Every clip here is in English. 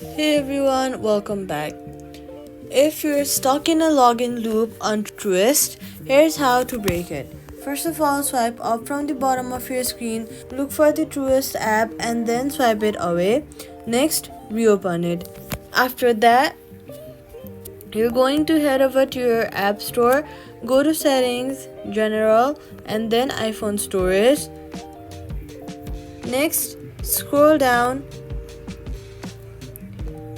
Hey everyone, welcome back. If you're stuck in a login loop on Truist, here's how to break it. First of all, swipe up from the bottom of your screen, look for the Truist app and then swipe it away. Next, reopen it. After that, you're going to head over to your app store, go to settings, general, and then iPhone storage. Next, scroll down,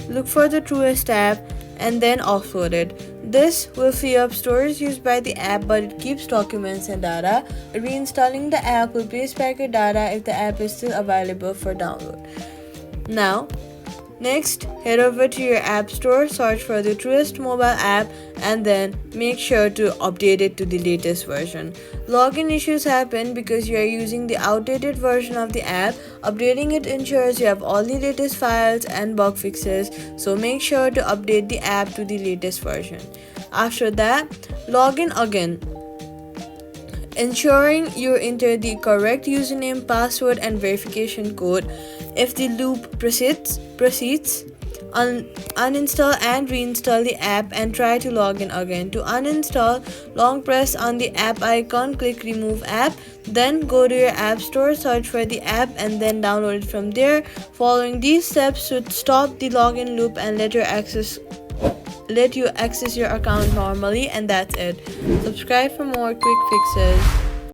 look for the Truist app and then offload it. This will free up storage used by the app, but it keeps documents and data. Reinstalling the app will place back your data if the app is still available for download. Now, next, head over to your app store, search for the Truist mobile app, and then make sure to update it to the latest version. Login issues happen because you are using the outdated version of the app. Updating it ensures you have all the latest files and bug fixes, so make sure to update the app to the latest version. After that, log in again, ensuring you enter the correct username, password, and verification code. If the loop proceeds, uninstall and reinstall the app and try to log in again. To uninstall, long press on the app icon, click remove app, then go to your app store, search for the app and then download it from there. Following these steps should stop the login loop and let you access your account normally, and that's it. Subscribe for more quick fixes.